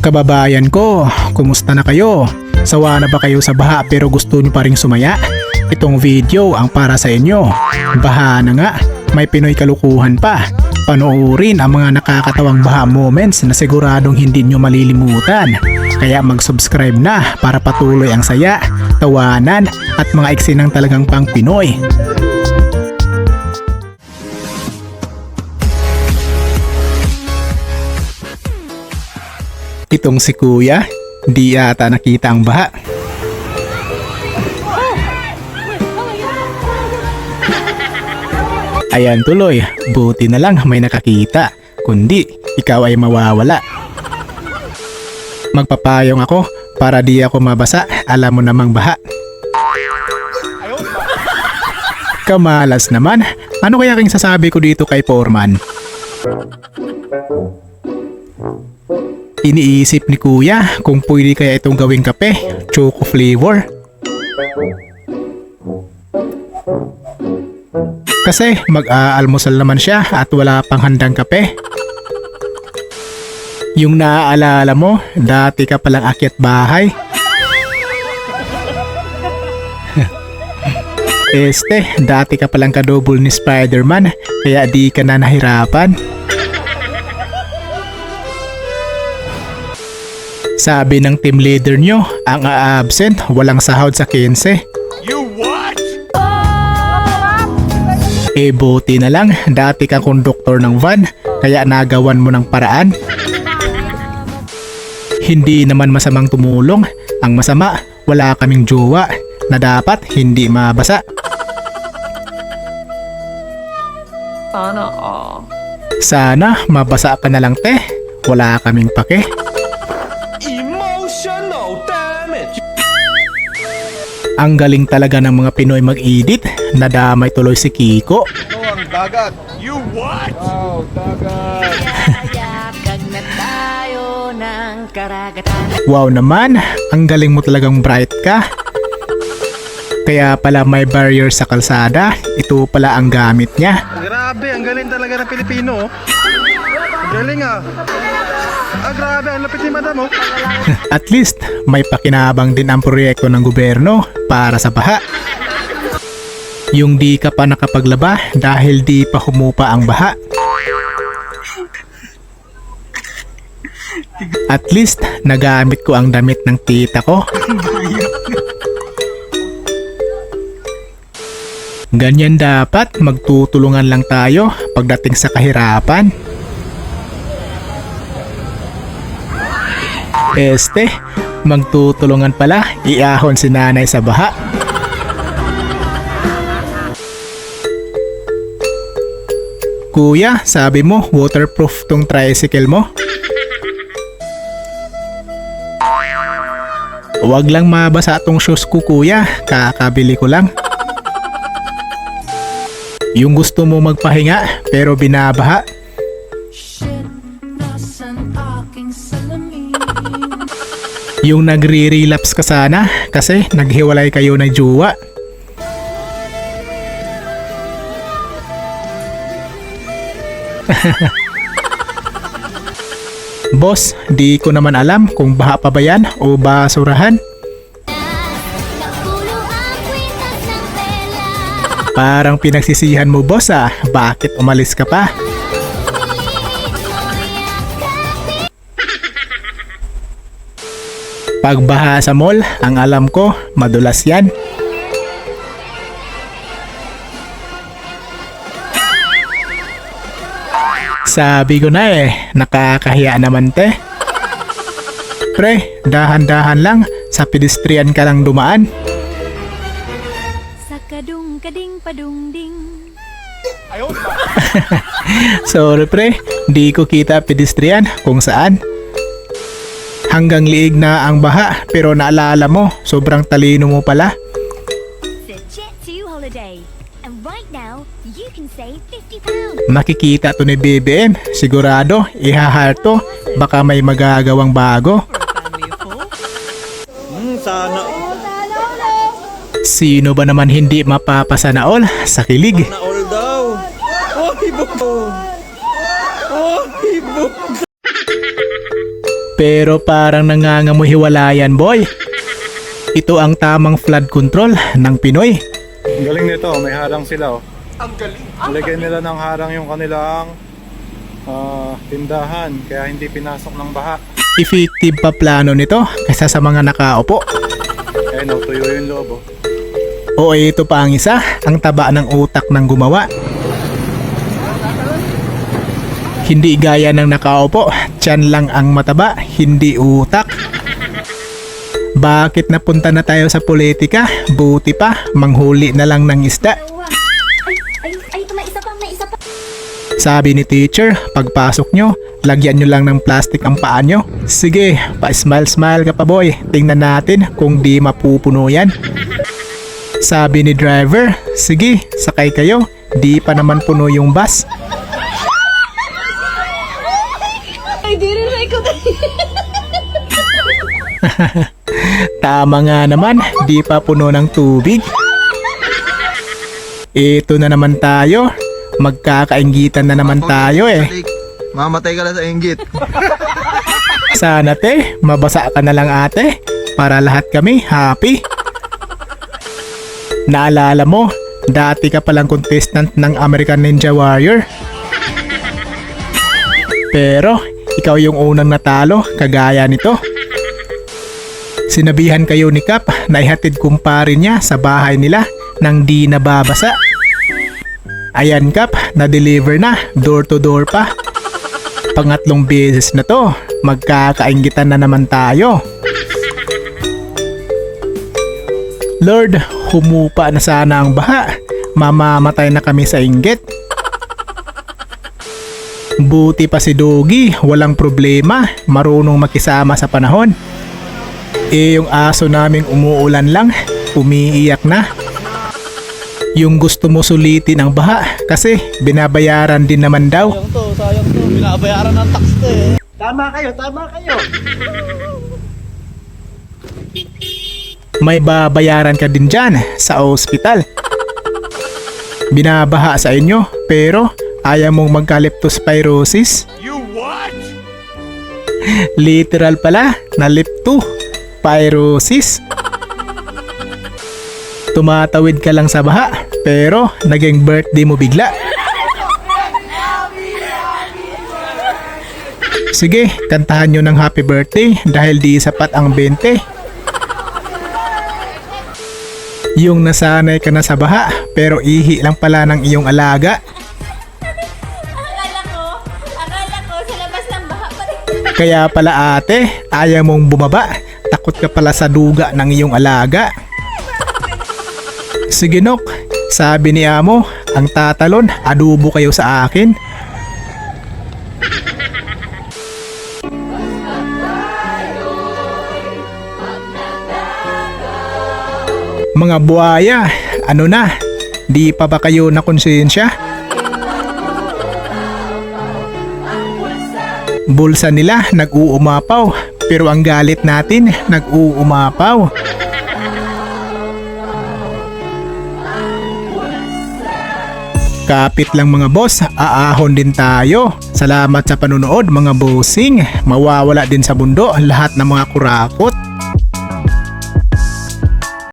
Kababayan ko, kumusta na kayo? Sawa na ba kayo sa baha pero gusto nyo pa ring sumaya? Itong video ang para sa inyo. Baha na nga, may Pinoy kalukuhan pa. Panoorin ang mga nakakatawang baha moments na siguradong hindi nyo malilimutan. Kaya mag-subscribe na para patuloy ang saya, tawanan at mga eksenang talagang pang Pinoy. Itong si Kuya, di ata nakita ang baha. Ayan tuloy, buti na lang may nakakita, kundi ikaw ay mawawala. Magpapayong ako para di ako mabasa, alam mo namang baha. Kamalas naman, ano kaya king sasabi ko dito kay Foreman? Iniisip ni Kuya kung pwede kaya itong gawing kape, choco flavor. Kasi mag-aalmusal naman siya at wala pang handang kape. Yung naaalala mo, dati ka palang akyat bahay. Dati ka palang kadouble ni Spider-Man, kaya di ka na nahirapan. Sabi ng team leader nyo, ang a-absent, walang sahod sa 15. You what? Buti na lang, dati ka konduktor ng van, kaya nagawan mo ng paraan. Hindi naman masamang tumulong, ang masama, wala kaming jowa, na dapat hindi mabasa. Sana mabasa ka na lang te, wala kaming pake. Emotional damage. Ang galing talaga ng mga Pinoy mag-edit, nadamay tuloy si Kiko. Ito ang dagat. You what? Wow, dagat. Wow naman, ang galing mo talagang bright ka. Kaya pala may barrier sa kalsada, ito pala ang gamit niya. Grabe, ang galing talaga ng Pilipino. Ang galing ah. Grabe, ang lapit ni madam oh. At least, may pakinabang din ang proyekto ng gobyerno para sa baha. Yung di ka pa nakapaglaba dahil di pa humupa ang baha. At least, nagamit ko ang damit ng tita ko. Ganyan dapat, magtutulungan lang tayo pagdating sa kahirapan. Magtutulungan pala, iahon si nanay sa baha. Kuya, sabi mo waterproof tong tricycle mo? Huwag lang mabasa tong shoes ko kuya, kakabili ko lang. Yung gusto mo magpahinga pero binabaha. Yung nagre-relapse ka sana kasi naghiwalay kayo ng jowa. Boss, di ko naman alam kung baha pa ba yan o basurahan. Parang pinagsisihan mo boss ah, bakit umalis ka pa? Pagbaha sa mall, ang alam ko, madulas yan. Sabi ko na nakakahiya naman te. Pre, dahan-dahan lang, sa pedestrian ka lang dumaan. Sa kadung-kading padung-ding. Sorry pre, di ko kita pedestrian kung saan. Hanggang liig na ang baha pero naalala mo, sobrang talino mo pala. The Jet2 holiday. And right now, you can save £50. Makikita to ni BBM, sigurado ihahire to, baka may magagawang bago. Sana. Sino ba naman hindi mapapasana all sa kilig? Na all daw. Oh, hibok. Oh, hibok. Pero parang nangangamoy hiwalayan, boy. Ito ang tamang flood control ng Pinoy. Ang galing nito, may harang sila oh. Ang galing. Lagyan nila ng harang yung kanilang tindahan kaya hindi pinasok ng baha. Effective pa plano nito kaysa sa mga nakaupo. Ayun oh, tuyo yung loob oh. O ito pa ang isa, ang taba ng utak ng gumawa. Hindi gaya ng nakaupo, tiyan lang ang mataba, hindi utak. Bakit napunta na tayo sa politika? Buti pa, manghuli na lang ng isda. Ay, may isa pa. Sabi ni teacher, pagpasok nyo, lagyan nyo lang ng plastic ang paa nyo. Sige, pa-smile-smile ka pa boy. Tingnan natin kung di mapupuno yan. Sabi ni driver, sige, sakay kayo. Di pa naman puno yung bus. I didn't like it. Tama nga naman, di pa puno ng tubig. Ito na naman tayo. Magkakainggitan na naman tayo eh. Mamatay ka na sa inggit. Sana te, mabasa ka na lang ate. Para lahat kami happy. Naalala mo, dati ka palang contestant ng American Ninja Warrior. Pero, ikaw yung unang natalo, kagaya nito. Sinabihan kayo ni Kap na ihatid kumpare niya sa bahay nila nang di nababasa. Ayan Kap, na-deliver na, door to door pa. Pangatlong beses na to, magkakainggitan na naman tayo. Lord, humupa na sana ang baha. Mamamatay na kami sa inggit. Buti pa si Doggy, walang problema, marunong makisama sa panahon. Yung aso naming umuulan lang, umiiyak na. Yung gusto mo sulitin ang baha kasi binabayaran din naman daw. Sayang to, binabayaran ng tax to eh. Tama kayo. May babayaran ka din dyan sa ospital. Binabaha sa inyo pero ayaw mong magka-leptospirosis. You what? Literal pala na leptospirosis. Tumatawid ka lang sa baha pero naging birthday mo bigla. Sige, kantahan nyo ng happy birthday dahil di sapat ang 20. Yung nasanay ka na sa baha pero ihi lang pala ng iyong alaga. Akala ko sa labas ng baha pa rin. Kaya pala ate, ayaw mong bumaba. Takot ka pala sa duga ng iyong alaga. Sige Nok, sabi ni Amo, ang tatalon, adobo kayo sa akin. Mga buhaya, ano na? Di pa ba kayo nakonsensya? Bulsa nila nag-uumapaw, pero ang galit natin nag-uumapaw. Kapit lang mga boss, aahon din tayo. Salamat sa panunood mga bossing. Mawawala din sa mundo lahat ng mga kurakot.